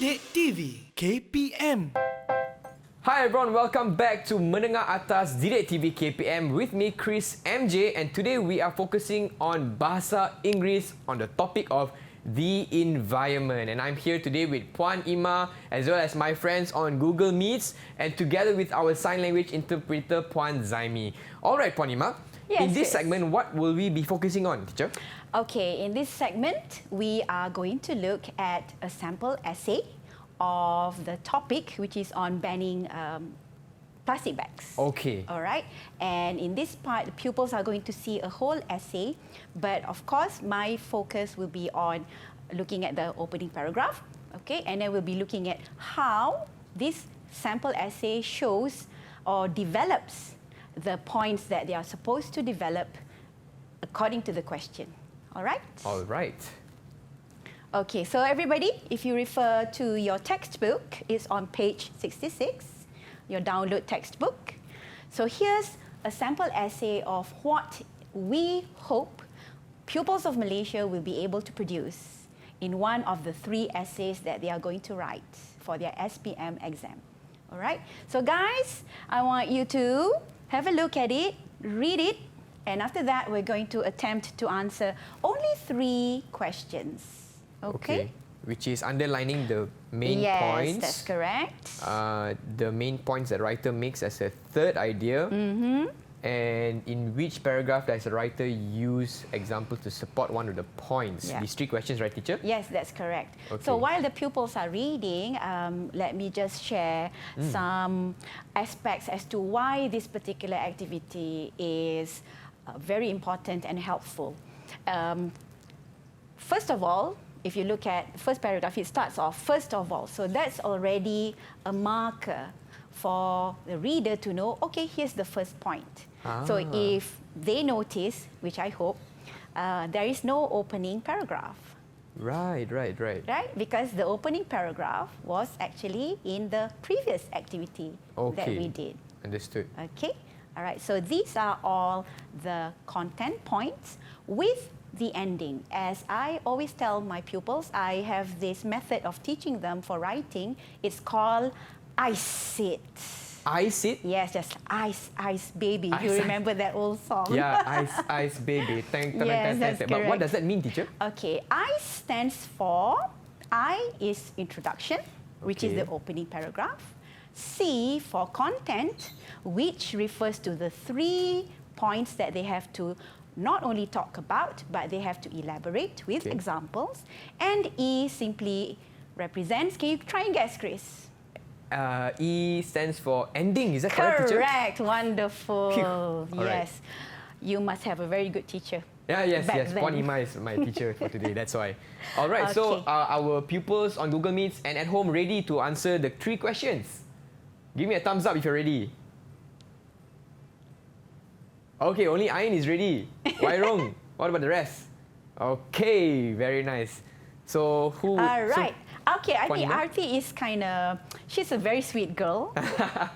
Didik TV KPM. Hi everyone, welcome back to Menengah Atas Didik TV KPM with me Chris MJ, and today we are focusing on Bahasa Inggeris on the topic of the environment, and I'm here today with Puan Ima as well as my friends on Google Meets and together with our sign language interpreter Puan Zaimi. Alright Puan Ima, in this segment what will we be focusing on, teacher? Okay, in this segment we are going to look at a sample essay of the topic which is on banning plastic bags. Okay. All right. And in this part, the pupils are going to see a whole essay, but of course, my focus will be on looking at the opening paragraph. Okay, and then we'll be looking at how this sample essay shows or develops the points that they are supposed to develop according to the question. All right. All right. Okay, so everybody, if you refer to your textbook, it's on page 66, your download textbook. So here's a sample essay of what we hope pupils of Malaysia will be able to produce in one of the 3 essays that they are going to write for their SPM exam. All right, so guys, I want you to have a look at it, read it, and after that, we're going to attempt to answer only 3 questions. Okay. Which is underlining the main points. Yes, that's correct. The main points that writer makes as a third idea. And in which paragraph does the writer use example to support one of the points? Yeah. These 3 questions, right, teacher? Yes, that's correct. Okay. So while the pupils are reading, let me just share some aspects as to why this particular activity is very important and helpful. First of all, if you look at the first paragraph, it starts off, first of all. So that's already a marker for the reader to know, okay, here's the first point. So if they notice, which I hope, there is no opening paragraph. Right. Right? Because the opening paragraph was actually in the previous activity that we did. Understood. Okay? All right, so these are all the content points with the ending. As I always tell my pupils, I have this method of teaching them for writing. It's called ice it. Ice it? Yes, just ice, ice, baby. Ice, You remember that old song? Yeah, ice, ice, baby. Yes, that's But what correct. does that mean, teacher? Okay, I stands for, I is introduction, which is Okay. the opening paragraph. C for content, which refers to the 3 points that they have to not only talk about, but they have to elaborate with examples. And E simply represents, can you try and guess, Chris? E stands for ending, is that correct, teacher? Correct, wonderful. Phew. Yes, you must have a very good teacher. Yes. Back then. Puan Ima is my teacher for today, that's why. All right, so Okay. our pupils on Google Meets and at home ready to answer the 3 questions. Give me a thumbs up if you're ready. Okay, only Ain is ready. Why wrong? What about the rest? Okay, very nice. So who? All right. Okay, I Puan think Ima? Arti is she's a very sweet girl.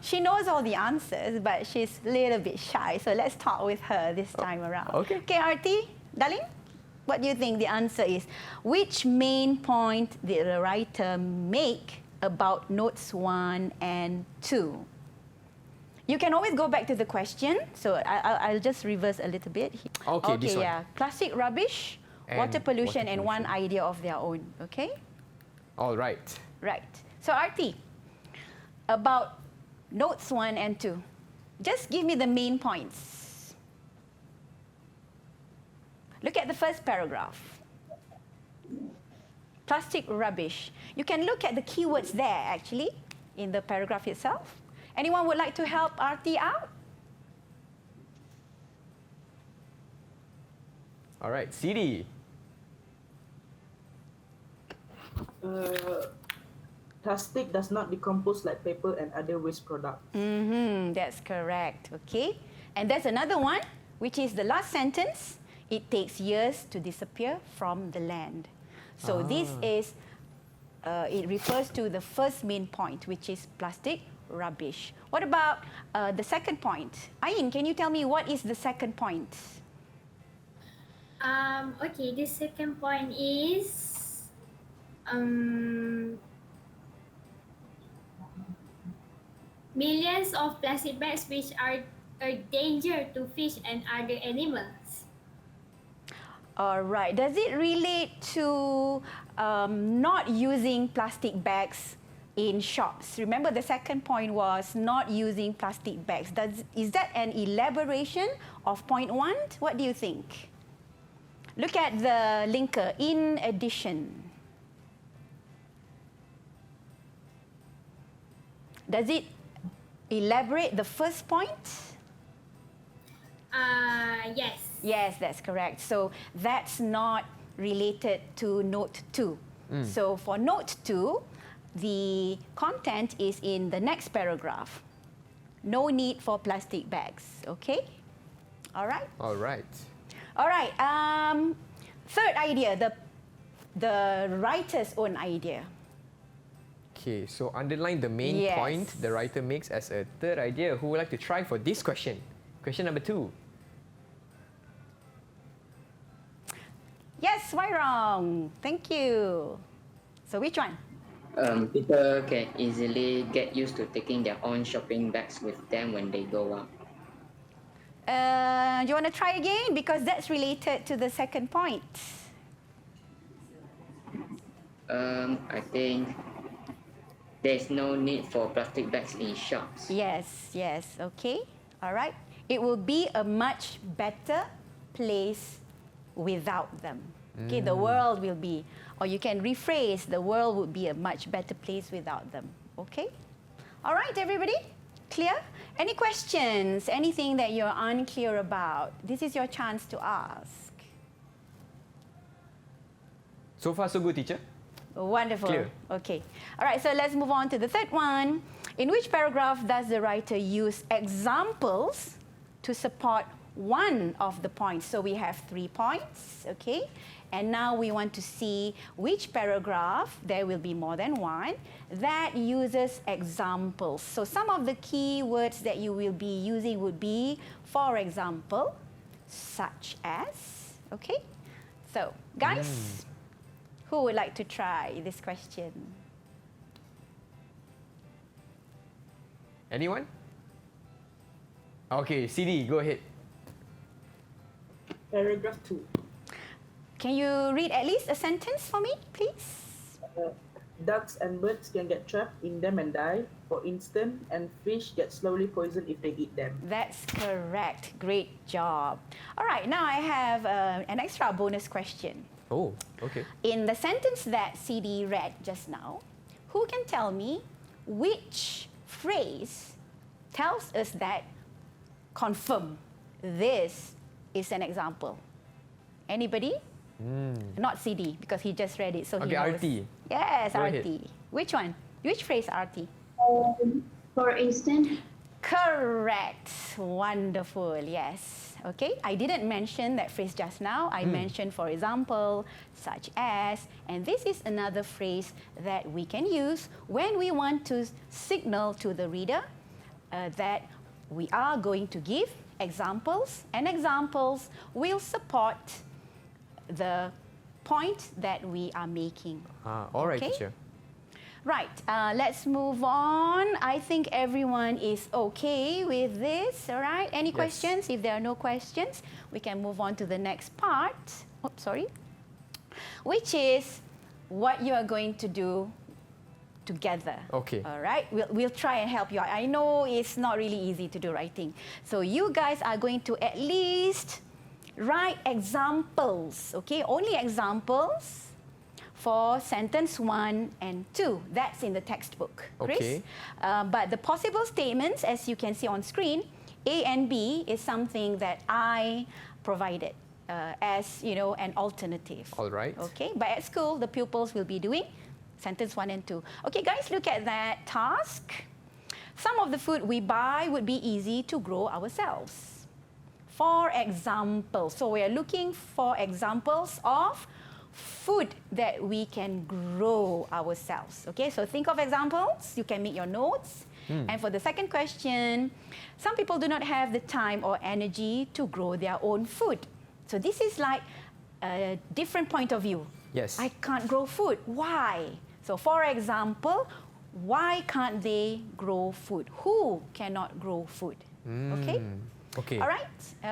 She knows all the answers, but she's a little bit shy. So let's talk with her this time around. Okay. Okay, Arti, darling, what do you think the answer is? Which main point did the writer make about notes 1 and 2? You can always go back to the question. So I'll just reverse a little bit. Okay, this one. yeah. Plastic rubbish, And water pollution, water and one pollution. idea of their own. Okay? All right. Right. So, Arti, about notes 1 and 2, just give me the main points. Look at the first paragraph. Plastic rubbish. You can look at the keywords there, actually, in the paragraph itself. Anyone would like to help Arti out? All right, CD. Plastic does not decompose like paper and other waste products. That's correct. Okay. And there's another one, which is the last sentence. It takes years to disappear from the land. So this is, it refers to the first main point, which is plastic rubbish. What about the second point? Ain, can you tell me what is the second point? Okay, the second point is millions of plastic bags which are a danger to fish and other animals. All right. Does it relate to not using plastic bags in shops? Remember, the second point was not using plastic bags. Is that an elaboration of point 1? What do you think? Look at the linker, in addition. Does it elaborate the first point? Yes. Yes, that's correct. So that's not related to note 2. So for note 2, the content is in the next paragraph. No need for plastic bags, okay? All right? All right. All right. Third idea, the writer's own idea. Okay, so underline the main Yes. point the writer makes as a third idea. Who would like to try for this question? Question number 2. Yes, Wairong. Thank you. So which one? People can easily get used to taking their own shopping bags with them when they go out. Do you want to try again? Because that's related to the second point. I think there's no need for plastic bags in shops. Yes, yes, okay. All right. It will be a much better place without them. Okay, the world will be, or you can rephrase, the world would be a much better place without them. Okay? All right, everybody? Clear? Any questions? Anything that you're unclear about? This is your chance to ask. So far, so good, teacher. Wonderful. Clear. Okay. All right, so let's move on to the third one. In which paragraph does the writer use examples to support one of the points? So we have 3 points, okay? And now we want to see which paragraph, there will be more than one, that uses examples. So some of the key words that you will be using would be, for example, such as, okay? So, guys, who would like to try this question? Anyone? Okay, CD, go ahead. Paragraph 2. Can you read at least a sentence for me, please? Ducks and birds can get trapped in them and die, for instance, and fish get slowly poisoned if they eat them. That's correct. Great job. All right, now I have an extra bonus question. Oh, okay. In the sentence that CD read just now, who can tell me which phrase tells us that confirm this is an example? Anybody? Not CD, because he just read it, so Okay, he knows. RT. Yes, Go RT. ahead. Which one? Which phrase, RT? For instance, Correct. Wonderful. Yes. Okay. I didn't mention that phrase just now. I mentioned, for example, such as, and this is another phrase that we can use when we want to signal to the reader that we are going to give examples, and examples will support the point that we are making. All right, Okay. teacher. Right, let's move on. I think everyone is okay with this, all right? Any Yes. questions? If there are no questions, we can move on to the next part. Oh, sorry. Which is what you are going to do together. Okay. All right, we'll try and help you out. I know it's not really easy to do writing. So you guys are going to at least write examples, okay? Only examples for sentence 1 and 2. That's in the textbook, Chris. Okay. But the possible statements, as you can see on screen, A and B is something that I provided as, you know, an alternative. All right. Okay, but at school, the pupils will be doing sentence 1 and 2. Okay, guys, look at that task. Some of the food we buy would be easy to grow ourselves. For example, so we are looking for examples of food that we can grow ourselves. Okay, so think of examples. You can make your notes. And for the second question, some people do not have the time or energy to grow their own food. So this is like a different point of view. Yes. I can't grow food. Why? So for example, why can't they grow food? Who cannot grow food? Okay? Okay. All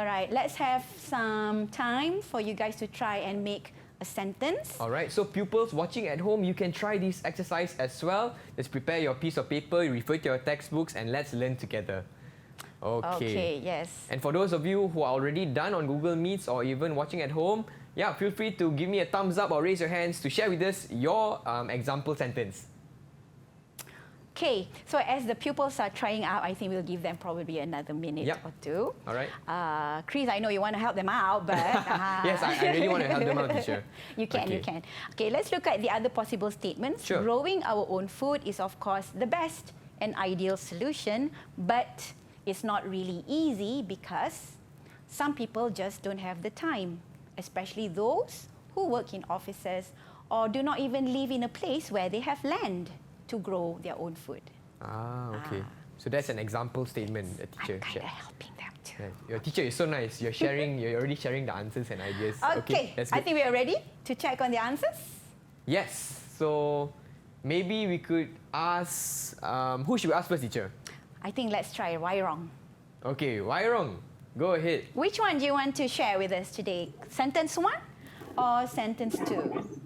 right. Let's have some time for you guys to try and make a sentence. All right. So pupils watching at home, you can try this exercise as well. Just prepare your piece of paper, refer to your textbooks, and let's learn together. Okay, yes. And for those of you who are already done on Google Meets or even watching at home, yeah, feel free to give me a thumbs up or raise your hands to share with us your example sentence. Okay, so as the pupils are trying out, I think we'll give them probably another minute Yep. or two. All right. Chris, I know you want to help them out, but... Yes, I really want to help them out, teacher. You can. Okay, let's look at the other possible statements. Sure. Growing our own food is, of course, the best and ideal solution, but it's not really easy because some people just don't have the time, especially those who work in offices or do not even live in a place where they have land to grow their own food. Okay. So that's an example statement the teacher I'm kind shared. of helping them too. Right. Your teacher is so nice. You're already sharing the answers and ideas. Okay, That's I good. think we are ready to check on the answers. Yes. So maybe we could ask. Who should we ask first, teacher? I think let's try why wrong. Okay, why wrong? Go ahead. Which one do you want to share with us today? Sentence 1 or sentence 2?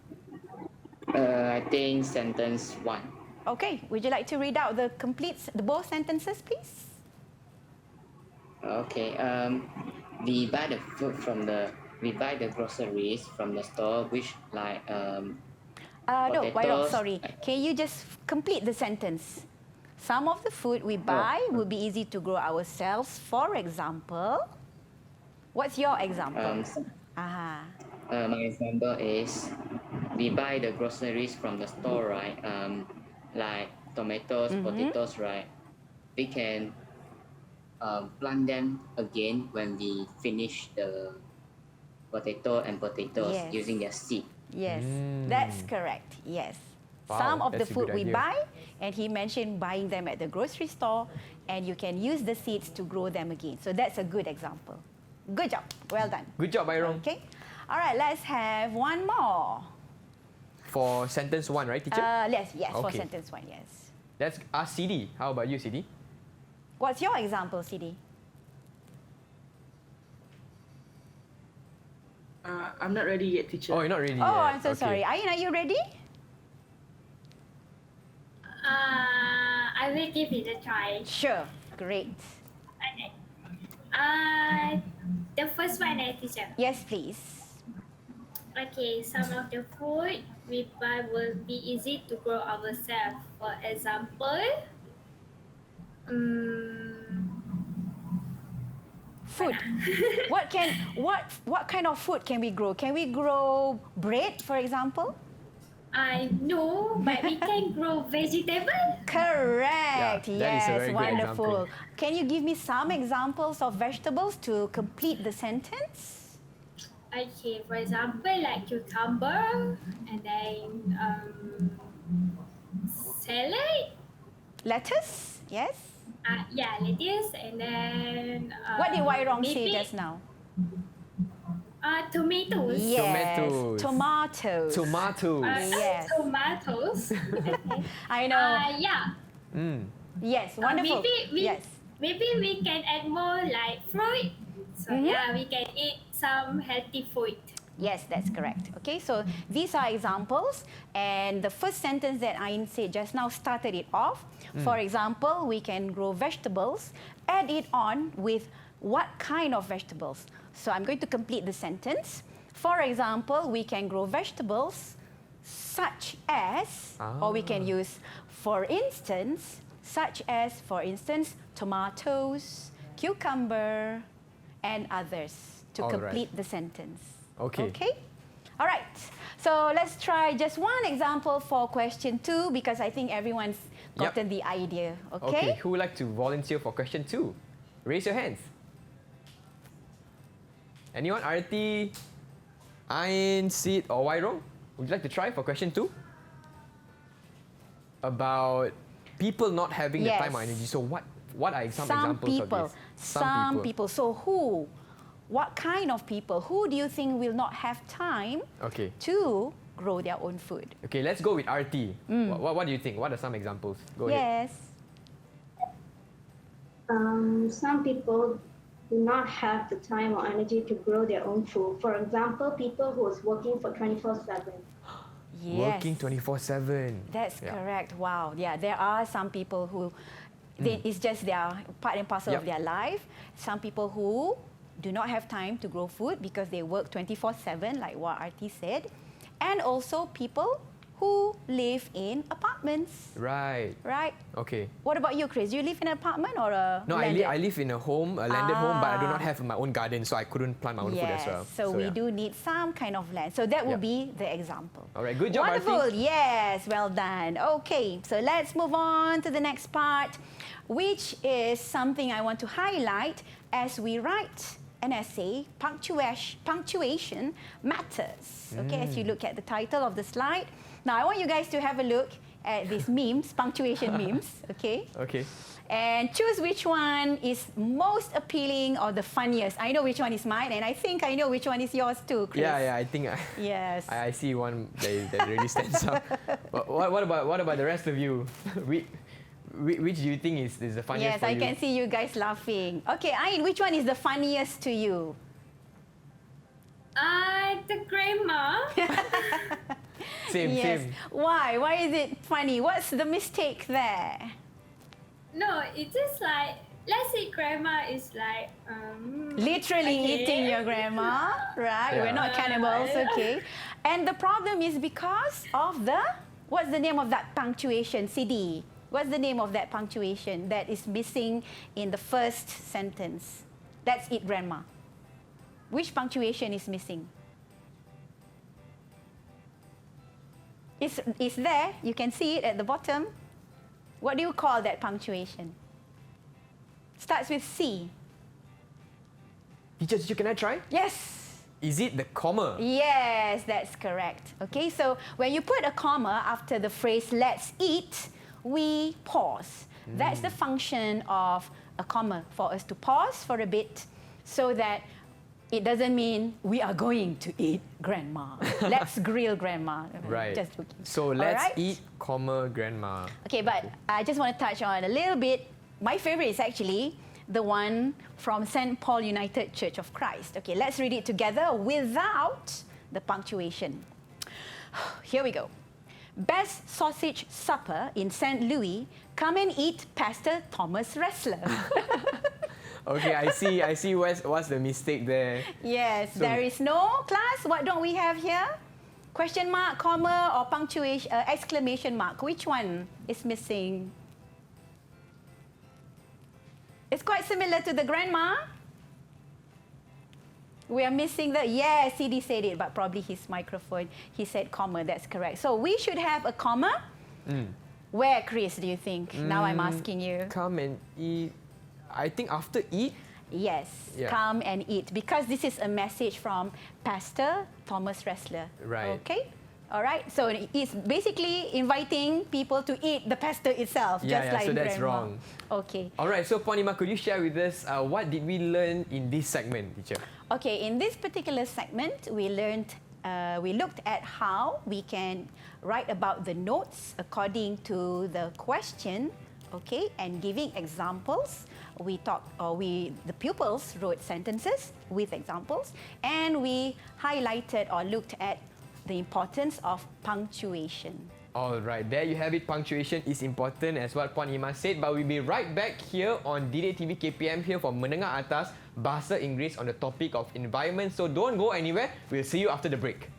I think sentence 1. Okay, would you like to read out the both sentences, please? Okay. We buy the groceries from the store, which like No, why wrong? potatoes. Sorry. Can you just complete the sentence? Some of the food we buy will be easy to grow ourselves. For example, what's your example? My example is we buy the groceries from the store, right? Like tomatoes, potatoes, right? We can plant them again when we finish the potato and potatoes Yes. using their seed. Yes, that's correct. Yes. Wow, Some of the that's a food good we idea. buy, and he mentioned buying them at the grocery store, and you can use the seeds to grow them again. So that's a good example. Good job. Well done. Good job, Byron. Okay. All right, let's have one more. For sentence 1, right, teacher? Yes, for Okay. sentence 1, yes. Let's ask CD. How about you, CD? What's your example, CD? I'm not ready yet, teacher. Oh, you're not ready Oh, yet. I'm so sorry. Ayin, are you ready? I will give it a try. Sure. Great. Okay. The first one, teacher. Yes, please. Okay, some of the food we buy will be easy to grow ourselves. For example, Food. What kind of food can we grow? Can we grow bread, for example? I know, but we can grow vegetable. Correct. Yeah, that is a Yes, very good wonderful. example. Can you give me some examples of vegetables to complete the sentence? Okay, for example, like cucumber, and then salad. Lettuce. Yes. Yeah, lettuce, and then What did Wai Rong say maybe, just now? Tomatoes. Yes. Tomatoes. Tomatoes. Tomatoes. Yes. Tomatoes. Okay. I know. Yeah. Yes. Wonderful. Yes. Maybe we can add more like fruit. So yeah, we can eat some healthy food. Yes, that's correct. Okay, so these are examples, and the first sentence that Ain said just now started it off. For example, we can grow vegetables. Add it on with what kind of vegetables. So I'm going to complete the sentence. For example, we can grow vegetables such as, or we can use for instance, such as, for instance, tomatoes, cucumber, and others to All right. complete the sentence. Okay. Okay? All right. So let's try just one example for question 2 because I think everyone's gotten the idea. Okay? Who would like to volunteer for question 2? Raise your hands. Anyone? Arati, Ain, Sid, or Wairong? Would you like to try for question 2? About people not having the Yes. time or energy. So what are some Some examples people. of this? Some people. So who? What kind of people? Who do you think will not have time Okay. to grow their own food. Okay, let's go with RT. What do you think? What are some examples? Go ahead. Yes. Some people do not have the time or energy to grow their own food. For example, people who is working for 24/7. Yes. Working 24/7. That's Yeah. correct. Wow. Yeah, there are some people who it's just their part and parcel of Yep. their life. Some people who do not have time to grow food because they work 24/7, like what RT said. And also people who live in apartments, Right. right? Okay. What about you, Chris? Do you live in an apartment or a No, landed? I live in a home, a landed home, but I do not Ah. have my own garden, so I couldn't plant my own food as well. So we yeah. do need some kind of land. So that would Yep. be the example. All right, good job, Wonderful. Arti. Yes, well done. Okay, so let's move on to the next part, which is something I want to highlight as we write an essay. Punctuation matters. Okay, as you look at the title of the slide. Now, I want you guys to have a look at these memes, punctuation memes. Okay. Okay. And choose which one is most appealing or the funniest. I know which one is mine, and I think I know which one is yours too, Chris. Yeah, I think Yes. I see one that really stands out. What about the rest of you? Which do you think is the funniest Yes, for I you? can see you guys laughing. Okay, Ain, which one is the funniest to you? The grandma. Same, Yes. same. Why? Why is it funny? What's the mistake there? No, it's just like, let's say grandma is like, Literally okay. eating your grandma, right? We're Yeah. not cannibals, okay? And the problem is because of what's the name of that punctuation, CD? What's the name of that punctuation that is missing in the first sentence? That's it, grandma. Which punctuation is missing? It's there. You can see it at the bottom. What do you call that punctuation? Starts with C. Teacher, can I try? Yes. Is it the comma? Yes, that's correct. Okay, so when you put a comma after the phrase let's eat, we pause. That's the function of a comma, for us to pause for a bit so that it doesn't mean we are going to eat grandma. Let's grill grandma. Right. Just joking. So All let's right? eat, comma, grandma. Okay, but I just want to touch on a little bit. My favorite is actually the one from St. Paul United Church of Christ. Okay, let's read it together without the punctuation. Here we go. Best sausage supper in St. Louis. Come and eat Pastor Thomas Wrestler. Okay, I see what's the mistake there. Yes, So- there is no class. What don't we have here? Question mark, comma, or punctuation, exclamation mark. Which one is missing? It's quite similar to the grandma. We are missing the, yes, CD said it, but probably his microphone, he said comma, that's correct. So we should have a comma. Where, Chris, do you think? Now I'm asking you. Come and eat. I think after eat. Yes, Yeah. come and eat. Because this is a message from Pastor Thomas Wrestler. Right. Okay? All right. So it's basically inviting people to eat the pastor itself, Yeah, just yeah, like so that's grandma. wrong. Okay. All right, so Ponima, could you share with us what did we learn in this segment, teacher? Okay, in this particular segment, we looked at how we can write about the notes according to the question, okay, and giving examples. The pupils wrote sentences with examples, and we highlighted or looked at the importance of punctuation. All right, there you have it. Punctuation is important as what Puan Ima said, but we'll be right back here on Didik TV KPM here for Menengah Atas Bahasa Inggeris on the topic of environment. So don't go anywhere. We'll see you after the break.